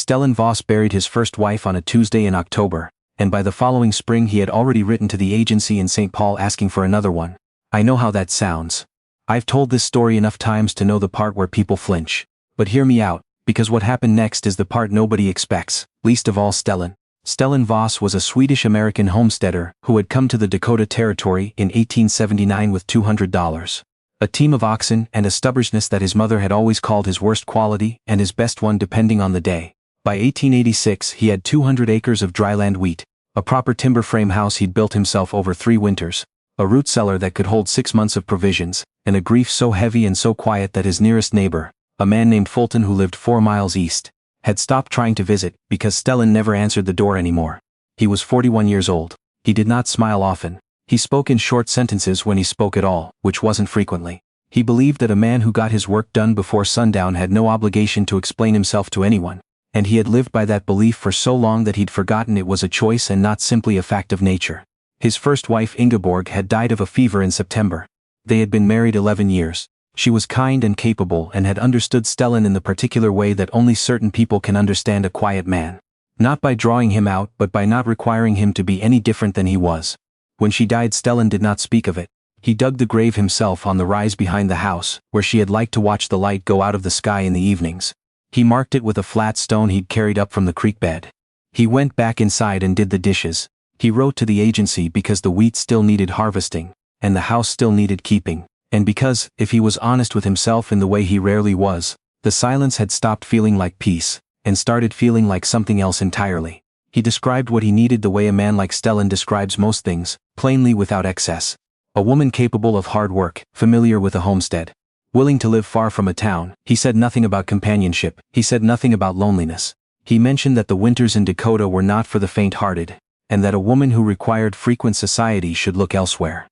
Stellan Voss buried his first wife on a Tuesday in October, and by the following spring he had already written to the agency in St. Paul asking for another one. I know how that sounds. I've told this story enough times to know the part where people flinch. But hear me out, because what happened next is the part nobody expects, least of all Stellan. Stellan Voss was a Swedish-American homesteader who had come to the Dakota Territory in 1879 with $200. A team of oxen and a stubbornness that his mother had always called his worst quality and his best one depending on the day. By 1886 he had 200 acres of dryland wheat, a proper timber frame house he'd built himself over 3 winters, a root cellar that could hold 6 months of provisions, and a grief so heavy and so quiet that his nearest neighbor, a man named Fulton who lived 4 miles east, had stopped trying to visit because Stellan never answered the door anymore. He was 41 years old. He did not smile often. He spoke in short sentences when he spoke at all, which wasn't frequently. He believed that a man who got his work done before sundown had no obligation to explain himself to anyone, and he had lived by that belief for so long that he'd forgotten it was a choice and not simply a fact of nature. His first wife Ingeborg had died of a fever in September. They had been married 11 years. She was kind and capable and had understood Stellan in the particular way that only certain people can understand a quiet man. Not by drawing him out but by not requiring him to be any different than he was. When she died Stellan did not speak of it. He dug the grave himself on the rise behind the house, where she had liked to watch the light go out of the sky in the evenings. He marked it with a flat stone he'd carried up from the creek bed. He went back inside and did the dishes. He wrote to the agency because the wheat still needed harvesting, and the house still needed keeping, and because, if he was honest with himself in the way he rarely was, the silence had stopped feeling like peace, and started feeling like something else entirely. He described what he needed the way a man like Stellan describes most things, plainly without excess. A woman capable of hard work, familiar with a homestead, willing to live far from a town. He said nothing about companionship. He said nothing about loneliness. He mentioned that the winters in Dakota were not for the faint-hearted, and that a woman who required frequent society should look elsewhere.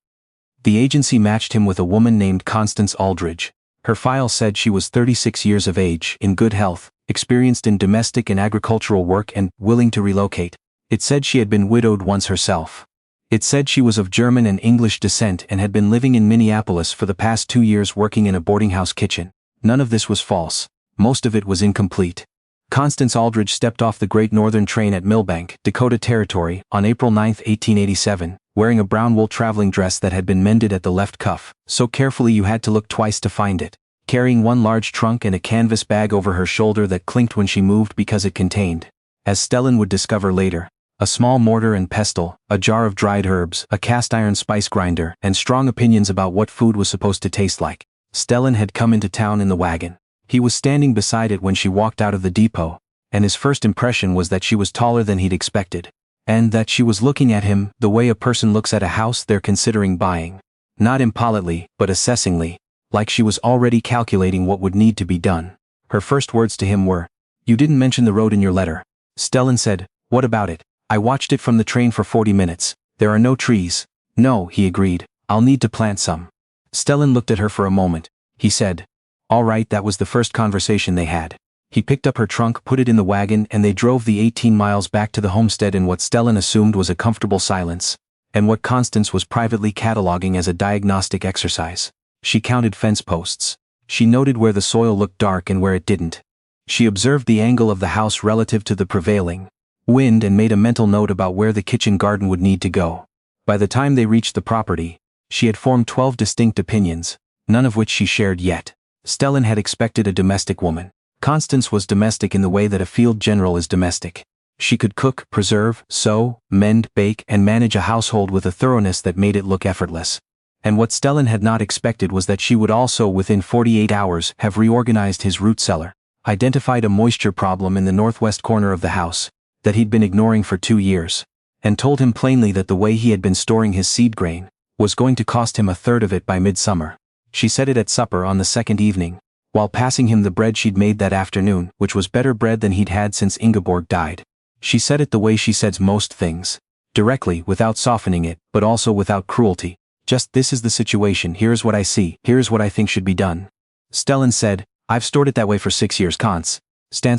The agency matched him with a woman named Constance Aldridge. Her file said she was 36 years of age, in good health, experienced in domestic and agricultural work and willing to relocate. It said she had been widowed once herself. It said she was of German and English descent and had been living in Minneapolis for the past 2 years working in a boarding house kitchen. None of this was false. Most of it was incomplete. Constance Aldridge stepped off the Great Northern train at Millbank, Dakota Territory, on April 9, 1887, wearing a brown wool traveling dress that had been mended at the left cuff, so carefully you had to look twice to find it, carrying one large trunk and a canvas bag over her shoulder that clinked when she moved because it contained, as Stellan would discover later, a small mortar and pestle, a jar of dried herbs, a cast-iron spice grinder, and strong opinions about what food was supposed to taste like. Stellan had come into town in the wagon. He was standing beside it when she walked out of the depot, and his first impression was that she was taller than he'd expected, and that she was looking at him the way a person looks at a house they're considering buying. Not impolitely, but assessingly, like she was already calculating what would need to be done. Her first words to him were, "You didn't mention the road in your letter." Stellan said, "What about it? I watched it from the train for 40 minutes. There are no trees." "No," he agreed. "I'll need to plant some." Stellan looked at her for a moment. He said, "All right." That was the first conversation they had. He picked up her trunk, put it in the wagon, and they drove the 18 miles back to the homestead in what Stellan assumed was a comfortable silence, and what Constance was privately cataloging as a diagnostic exercise. She counted fence posts. She noted where the soil looked dark and where it didn't. She observed the angle of the house relative to the prevailing wind and made a mental note about where the kitchen garden would need to go. By the time they reached the property, she had formed 12 distinct opinions, none of which she shared yet. Stellan had expected a domestic woman. Constance was domestic in the way that a field general is domestic. She could cook, preserve, sew, mend, bake, and manage a household with a thoroughness that made it look effortless. And what Stellan had not expected was that she would also, within 48 hours, have reorganized his root cellar, identified a moisture problem in the northwest corner of the house that he'd been ignoring for 2 years, and told him plainly that the way he had been storing his seed grain was going to cost him a third of it by midsummer. She said it at supper on the second evening, while passing him the bread she'd made that afternoon, which was better bread than he'd had since Ingeborg died. She said it the way she says most things, directly, without softening it, but also without cruelty. Just, "This is the situation, here's what I see, here's what I think should be done." Stellan said, "I've stored it that way for 6 years, Constance."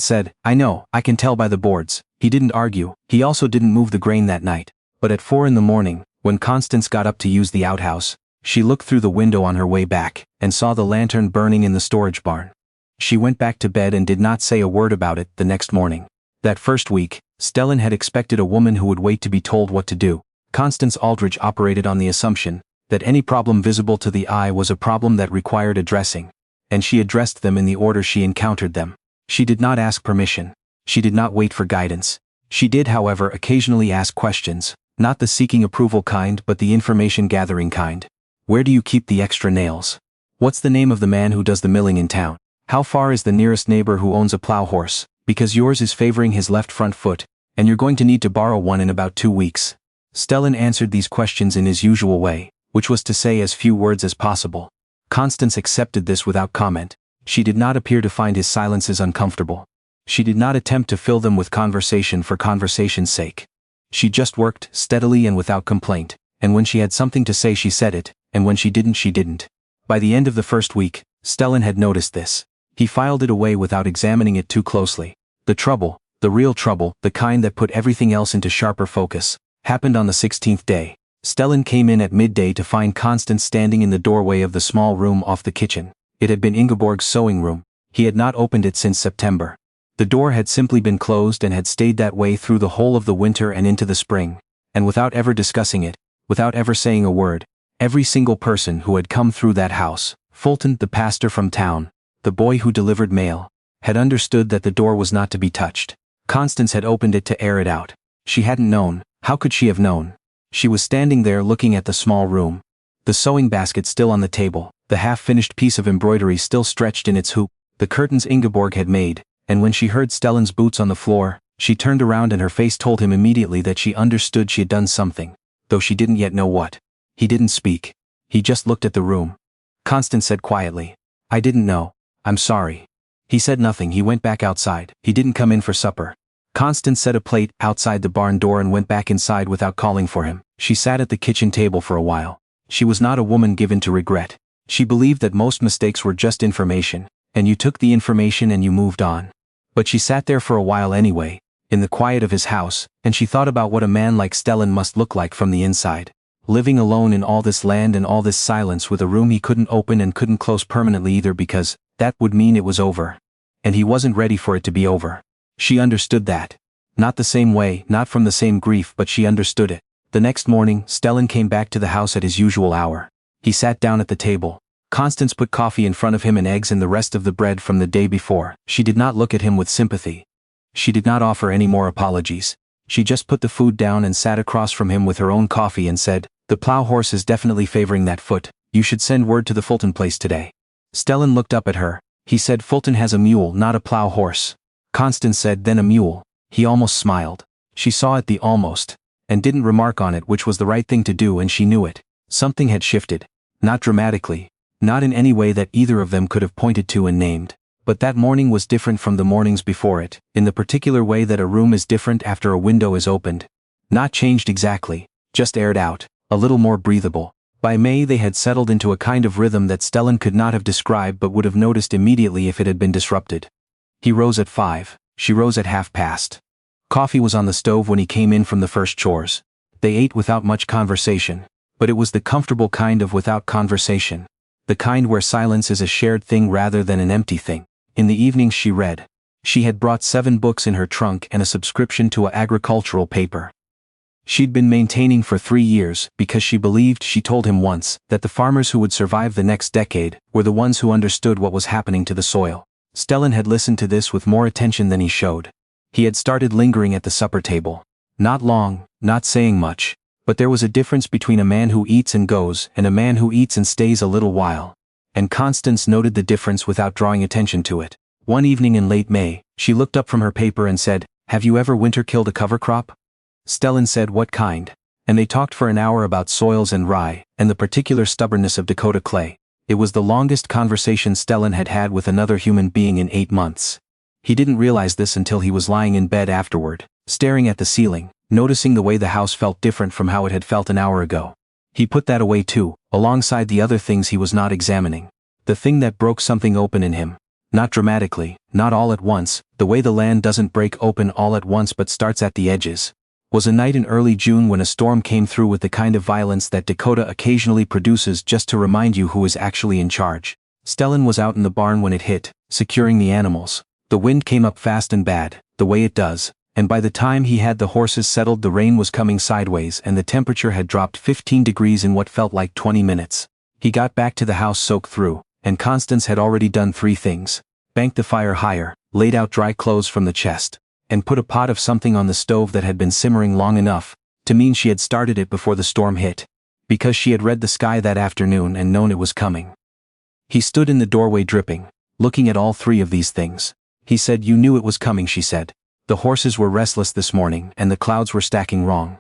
said, "I know, I can tell by the boards." He didn't argue. He also didn't move the grain that night. But at 4 in the morning, when Constance got up to use the outhouse, she looked through the window on her way back, and saw the lantern burning in the storage barn. She went back to bed and did not say a word about it the next morning. That first week, Stellan had expected a woman who would wait to be told what to do. Constance Aldridge operated on the assumption that any problem visible to the eye was a problem that required addressing, and she addressed them in the order she encountered them. She did not ask permission. She did not wait for guidance. She did, however, occasionally ask questions, not the seeking approval kind but the information-gathering kind. Where do you keep the extra nails? What's the name of the man who does the milling in town? How far is the nearest neighbor who owns a plow horse, because yours is favoring his left front foot, and you're going to need to borrow one in about 2 weeks? Stellan answered these questions in his usual way, which was to say as few words as possible. Constance accepted this without comment. She did not appear to find his silences uncomfortable. She did not attempt to fill them with conversation for conversation's sake. She just worked steadily and without complaint, and when she had something to say she said it, and when she didn't. By the end of the first week, Stellan had noticed this. He filed it away without examining it too closely. The trouble, the real trouble, the kind that put everything else into sharper focus, happened on the 16th day. Stellan came in at midday to find Constance standing in the doorway of the small room off the kitchen. It had been Ingeborg's sewing room. He had not opened it since September. The door had simply been closed and had stayed that way through the whole of the winter and into the spring, and without ever discussing it, without ever saying a word, every single person who had come through that house, Fulton, the pastor from town, the boy who delivered mail, had understood that the door was not to be touched. Constance had opened it to air it out. She hadn't known. How could she have known? She was standing there looking at the small room. The sewing basket still on the table, the half-finished piece of embroidery still stretched in its hoop, the curtains Ingeborg had made, and when she heard Stellan's boots on the floor, she turned around and her face told him immediately that she understood she had done something, though she didn't yet know what. He didn't speak. He just looked at the room. Constance said quietly, "I didn't know. I'm sorry." He said nothing. He went back outside. He didn't come in for supper. Constance set a plate outside the barn door and went back inside without calling for him. She sat at the kitchen table for a while. She was not a woman given to regret. She believed that most mistakes were just information, and you took the information and you moved on. But she sat there for a while anyway, in the quiet of his house, and she thought about what a man like Stellan must look like from the inside. Living alone in all this land and all this silence with a room he couldn't open and couldn't close permanently either because that would mean it was over. And he wasn't ready for it to be over. She understood that. Not the same way, not from the same grief, but she understood it. The next morning, Stellan came back to the house at his usual hour. He sat down at the table. Constance put coffee in front of him and eggs and the rest of the bread from the day before. She did not look at him with sympathy. She did not offer any more apologies. She just put the food down and sat across from him with her own coffee and said, "The plow horse is definitely favoring that foot. You should send word to the Fulton place today." Stellan looked up at her. He said, "Fulton has a mule, not a plow horse." Constance said, "Then a mule." He almost smiled. She saw it, the almost, and didn't remark on it, which was the right thing to do, and she knew it. Something had shifted. Not dramatically. Not in any way that either of them could have pointed to and named. But that morning was different from the mornings before it, in the particular way that a room is different after a window is opened. Not changed exactly, just aired out, a little more breathable. By May they had settled into a kind of rhythm that Stellan could not have described but would have noticed immediately if it had been disrupted. He rose at 5. She rose at 5:30. Coffee was on the stove when he came in from the first chores. They ate without much conversation, but it was the comfortable kind of without conversation. The kind where silence is a shared thing rather than an empty thing. In the evenings she read. She had brought 7 books in her trunk and a subscription to an agricultural paper she'd been maintaining for 3 years because she believed, she told him once, that the farmers who would survive the next decade were the ones who understood what was happening to the soil. Stellan had listened to this with more attention than he showed. He had started lingering at the supper table. Not long, not saying much, but there was a difference between a man who eats and goes and a man who eats and stays a little while. And Constance noted the difference without drawing attention to it. One evening in late May, she looked up from her paper and said, "Have you ever winter killed a cover crop?" Stellan said, "What kind?" And they talked for an hour about soils and rye, and the particular stubbornness of Dakota clay. It was the longest conversation Stellan had had with another human being in 8 months. He didn't realize this until he was lying in bed afterward, staring at the ceiling, noticing the way the house felt different from how it had felt an hour ago. He put that away too, alongside the other things he was not examining. The thing that broke something open in him. Not dramatically, not all at once, the way the land doesn't break open all at once but starts at the edges. Was a night in early June when a storm came through with the kind of violence that Dakota occasionally produces just to remind you who is actually in charge. Stellan was out in the barn when it hit, securing the animals. The wind came up fast and bad, the way it does, and by the time he had the horses settled the rain was coming sideways and the temperature had dropped 15 degrees in what felt like 20 minutes. He got back to the house soaked through, and Constance had already done 3 things. Banked the fire higher, laid out dry clothes from the chest, and put a pot of something on the stove that had been simmering long enough to mean she had started it before the storm hit, because she had read the sky that afternoon and known it was coming. He stood in the doorway dripping, looking at all 3 of these things. He said, "You knew it was coming," she said. "The horses were restless this morning and the clouds were stacking wrong."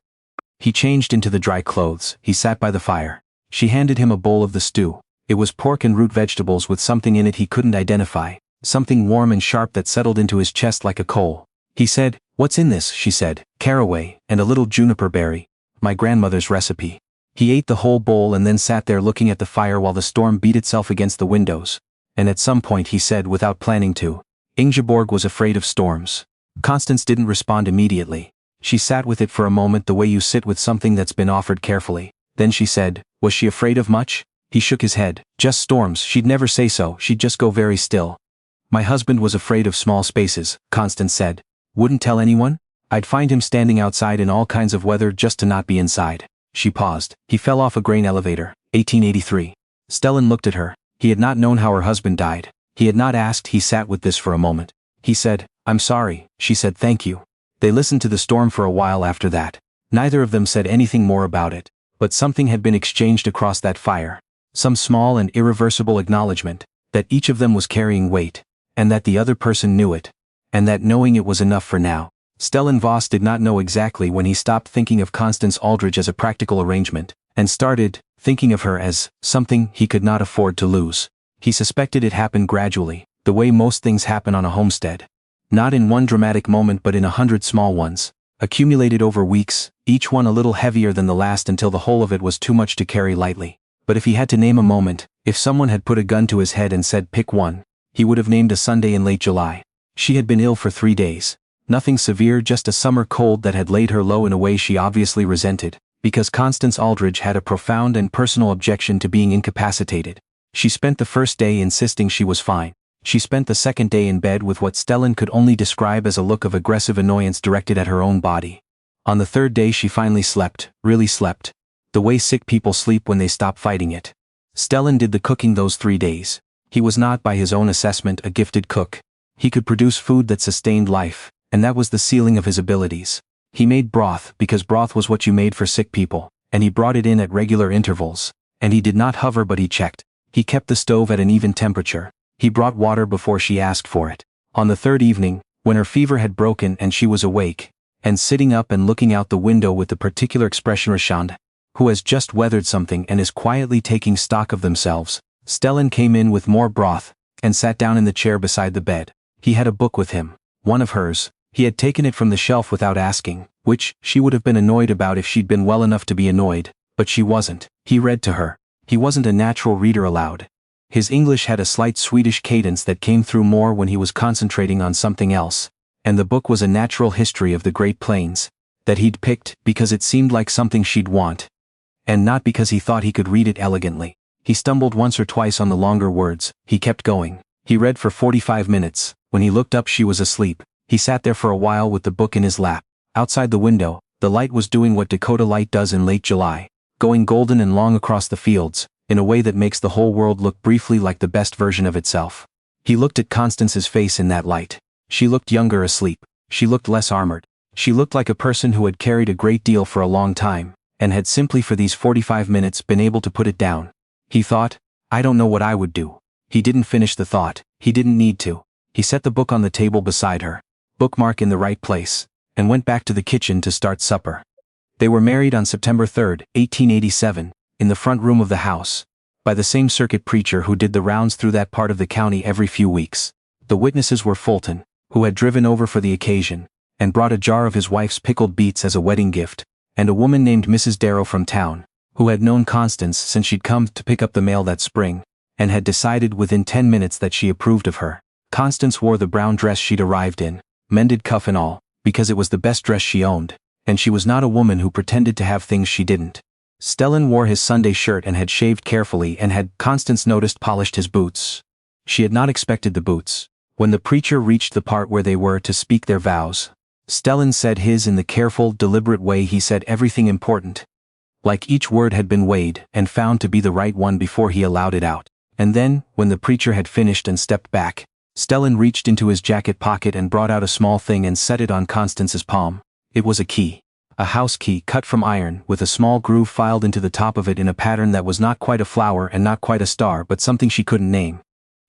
He changed into the dry clothes. He sat by the fire. She handed him a bowl of the stew. It was pork and root vegetables with something in it he couldn't identify, something warm and sharp that settled into his chest like a coal. He said, "What's in this?" she said. "Caraway, and a little juniper berry. My grandmother's recipe." He ate the whole bowl and then sat there looking at the fire while the storm beat itself against the windows. And at some point he said without planning to, "Ingeborg was afraid of storms." Constance didn't respond immediately. She sat with it for a moment the way you sit with something that's been offered carefully. Then she said, "Was she afraid of much?" He shook his head. "Just storms. She'd never say so. She'd just go very still." "My husband was afraid of small spaces," Constance said. "Wouldn't tell anyone? I'd find him standing outside in all kinds of weather just to not be inside." She paused. "He fell off a grain elevator, 1883. Stellan looked at her. He had not known how her husband died. He had not asked. He sat with this for a moment. He said, "I'm sorry." She said, "Thank you." They listened to the storm for a while after that. Neither of them said anything more about it, but something had been exchanged across that fire. Some small and irreversible acknowledgement that each of them was carrying weight, and that the other person knew it, and that knowing it was enough for now. Stellan Voss did not know exactly when he stopped thinking of Constance Aldridge as a practical arrangement, and started thinking of her as something he could not afford to lose. He suspected it happened gradually, the way most things happen on a homestead. Not in one dramatic moment but in 100 small ones, accumulated over weeks, each one a little heavier than the last until the whole of it was too much to carry lightly. But if he had to name a moment, if someone had put a gun to his head and said pick one, he would have named a Sunday in late July. She had been ill for 3 days. Nothing severe, just a summer cold that had laid her low in a way she obviously resented, because Constance Aldridge had a profound and personal objection to being incapacitated. She spent the first day insisting she was fine. She spent the second day in bed with what Stellan could only describe as a look of aggressive annoyance directed at her own body. On the 3rd day she finally slept, really slept. The way sick people sleep when they stop fighting it. Stellan did the cooking those 3 days. He was not, by his own assessment, a gifted cook. He could produce food that sustained life, and that was the ceiling of his abilities. He made broth because broth was what you made for sick people, and he brought it in at regular intervals. And he did not hover but he checked. He kept the stove at an even temperature. He brought water before she asked for it. On the 3rd evening, when her fever had broken and she was awake, and sitting up and looking out the window with the particular expression Rashand, who has just weathered something and is quietly taking stock of themselves, Stellan came in with more broth, and sat down in the chair beside the bed. He had a book with him, one of hers. He had taken it from the shelf without asking, which she would have been annoyed about if she'd been well enough to be annoyed, but she wasn't. He read to her. He wasn't a natural reader aloud. His English had a slight Swedish cadence that came through more when he was concentrating on something else, and the book was a natural history of the Great Plains, that he'd picked because it seemed like something she'd want, and not because he thought he could read it elegantly. He stumbled once or twice on the longer words. He kept going. He read for 45 minutes. When he looked up she was asleep. He sat there for a while with the book in his lap. Outside the window, the light was doing what Dakota light does in late July, going golden and long across the fields, in a way that makes the whole world look briefly like the best version of itself. He looked at Constance's face in that light. She looked younger asleep. She looked less armored. She looked like a person who had carried a great deal for a long time, and had simply for these 45 minutes been able to put it down. He thought, I don't know what I would do. He didn't finish the thought. He didn't need to. He set the book on the table beside her, bookmark in the right place, and went back to the kitchen to start supper. They were married on September 3, 1887, in the front room of the house, by the same circuit preacher who did the rounds through that part of the county every few weeks. The witnesses were Fulton, who had driven over for the occasion, and brought a jar of his wife's pickled beets as a wedding gift, and a woman named Mrs. Darrow from town, who had known Constance since she'd come to pick up the mail that spring, and had decided within 10 minutes that she approved of her. Constance wore the brown dress she'd arrived in, mended cuff and all, because it was the best dress she owned, and she was not a woman who pretended to have things she didn't. Stellan wore his Sunday shirt and had shaved carefully and had, Constance noticed, polished his boots. She had not expected the boots. When the preacher reached the part where they were to speak their vows, Stellan said his in the careful, deliberate way he said everything important. Like each word had been weighed and found to be the right one before he allowed it out. And then, when the preacher had finished and stepped back, Stellan reached into his jacket pocket and brought out a small thing and set it on Constance's palm. It was a key. A house key cut from iron with a small groove filed into the top of it in a pattern that was not quite a flower and not quite a star but something she couldn't name.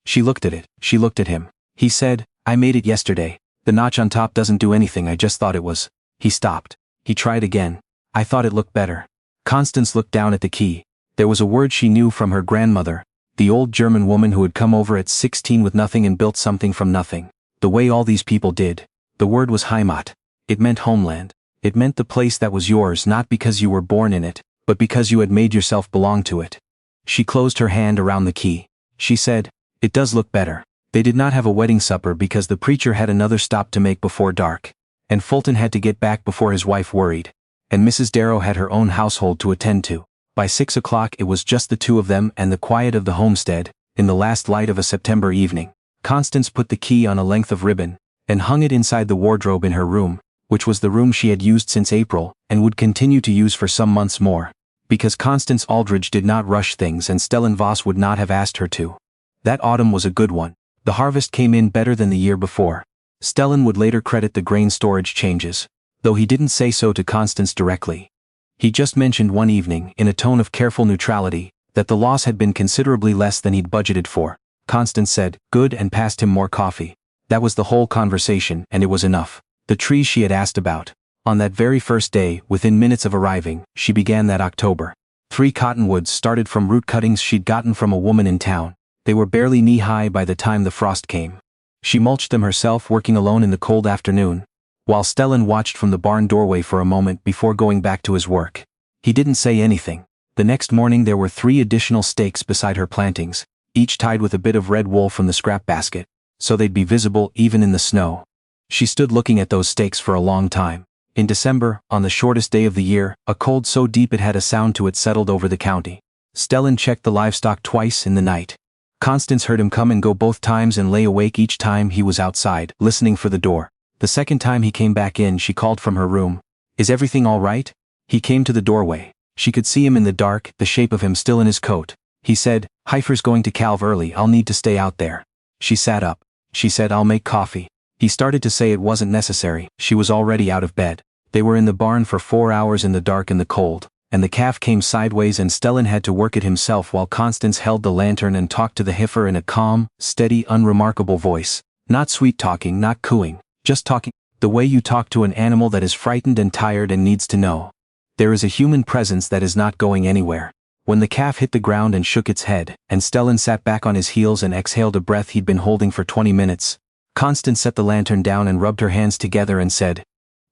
She looked at it, she looked at him. He said, "I made it yesterday. The notch on top doesn't do anything, I just thought it was." He stopped. He tried again. "I thought it looked better." Constance looked down at the key. There was a word she knew from her grandmother, the old German woman who had come over at 16 with nothing and built something from nothing, the way all these people did. The word was Heimat. It meant homeland. It meant the place that was yours not because you were born in it, but because you had made yourself belong to it. She closed her hand around the key. She said, "It does look better." They did not have a wedding supper because the preacher had another stop to make before dark, and Fulton had to get back before his wife worried, and Mrs. Darrow had her own household to attend to. By 6 o'clock it was just the two of them and the quiet of the homestead, in the last light of a September evening. Constance put the key on a length of ribbon, and hung it inside the wardrobe in her room, which was the room she had used since April, and would continue to use for some months more, because Constance Aldridge did not rush things and Stellan Voss would not have asked her to. That autumn was a good one. The harvest came in better than the year before. Stellan would later credit the grain storage changes, though he didn't say so to Constance directly. He just mentioned one evening, in a tone of careful neutrality, that the loss had been considerably less than he'd budgeted for. Constance said, "Good," and passed him more coffee. That was the whole conversation, and it was enough. The trees she had asked about. On that very first day, within minutes of arriving, she began that October. 3 cottonwoods started from root cuttings she'd gotten from a woman in town. They were barely knee-high by the time the frost came. She mulched them herself, working alone in the cold afternoon, while Stellan watched from the barn doorway for a moment before going back to his work. He didn't say anything. The next morning there were 3 additional stakes beside her plantings, each tied with a bit of red wool from the scrap basket, so they'd be visible even in the snow. She stood looking at those stakes for a long time. In December, on the shortest day of the year, a cold so deep it had a sound to it settled over the county. Stellan checked the livestock twice in the night. Constance heard him come and go both times and lay awake each time he was outside, listening for the door. The second time he came back in, she called from her room, "Is everything all right?" He came to the doorway. She could see him in the dark, the shape of him still in his coat. He said, "Heifer's going to calve early, I'll need to stay out there." She sat up. She said, "I'll make coffee." He started to say it wasn't necessary, she was already out of bed. They were in the barn for 4 hours in the dark and the cold, and the calf came sideways and Stellan had to work it himself while Constance held the lantern and talked to the heifer in a calm, steady, unremarkable voice. Not sweet-talking, not cooing, just talking, the way you talk to an animal that is frightened and tired and needs to know. There is a human presence that is not going anywhere. When the calf hit the ground and shook its head, and Stellan sat back on his heels and exhaled a breath he'd been holding for 20 minutes, Constance set the lantern down and rubbed her hands together and said,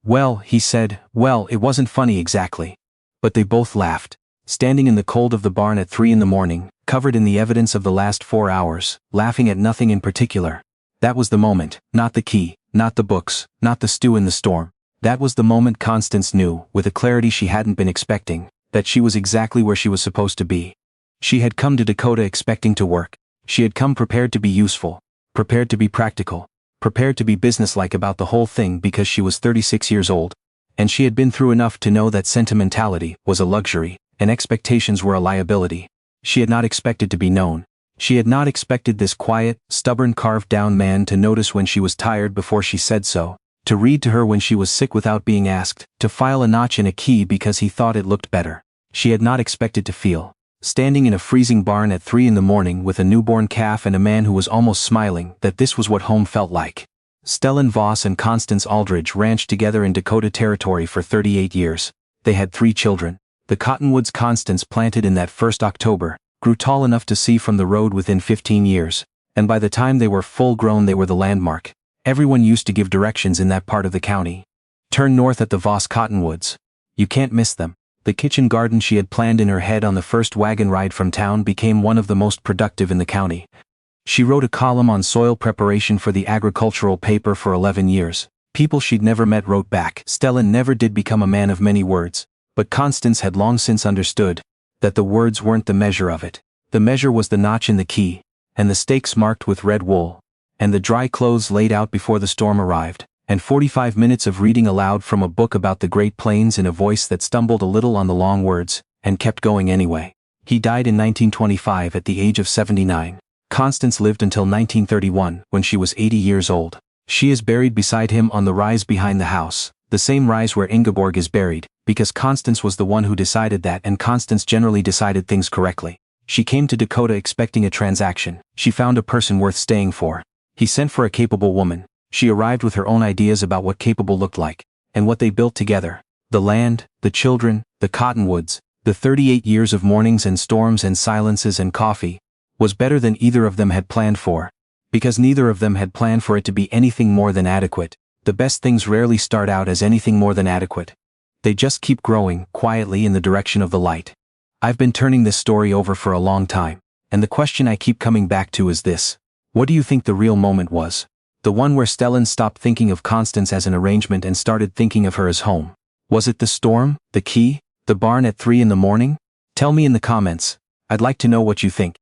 "Well," he said, "well, it wasn't funny exactly." But they both laughed. Standing in the cold of the barn at 3 in the morning, covered in the evidence of the last 4 hours, laughing at nothing in particular. That was the moment, not the key, not the books, not the stew in the storm. That was the moment Constance knew, with a clarity she hadn't been expecting, that she was exactly where she was supposed to be. She had come to Dakota expecting to work. She had come prepared to be useful, prepared to be practical, prepared to be businesslike about the whole thing because she was 36 years old. And she had been through enough to know that sentimentality was a luxury, and expectations were a liability. She had not expected to be known. She had not expected this quiet, stubborn carved-down man to notice when she was tired before she said so, to read to her when she was sick without being asked, to file a notch in a key because he thought it looked better. She had not expected to feel, standing in a freezing barn at 3 in the morning with a newborn calf and a man who was almost smiling, that this was what home felt like. Stellan Voss and Constance Aldridge ranched together in Dakota Territory for 38 years. They had 3 children. The cottonwoods Constance planted in that first October grew tall enough to see from the road within 15 years, and by the time they were full grown they were the landmark. Everyone used to give directions in that part of the county. Turn north at the Voss cottonwoods. You can't miss them. The kitchen garden she had planned in her head on the first wagon ride from town became one of the most productive in the county. She wrote a column on soil preparation for the agricultural paper for 11 years. People she'd never met wrote back. Stellan never did become a man of many words, but Constance had long since understood that the words weren't the measure of it. The measure was the notch in the key, and the stakes marked with red wool. and the dry clothes laid out before the storm arrived, and 45 minutes of reading aloud from a book about the Great Plains in a voice that stumbled a little on the long words, and kept going anyway. He died in 1925 at the age of 79. Constance lived until 1931, when she was 80 years old. She is buried beside him on the rise behind the house, the same rise where Ingeborg is buried, because Constance was the one who decided that, and Constance generally decided things correctly. She came to Dakota expecting a transaction. She found a person worth staying for. He sent for a capable woman. She arrived with her own ideas about what capable looked like, and what they built together. The land, the children, the cottonwoods, the 38 years of mornings and storms and silences and coffee, was better than either of them had planned for. Because neither of them had planned for it to be anything more than adequate. The best things rarely start out as anything more than adequate. They just keep growing, quietly in the direction of the light. I've been turning this story over for a long time, and the question I keep coming back to is this. What do you think the real moment was? The one where Stellan stopped thinking of Constance as an arrangement and started thinking of her as home? Was it the storm, the key, the barn at 3 in the morning? Tell me in the comments. I'd like to know what you think.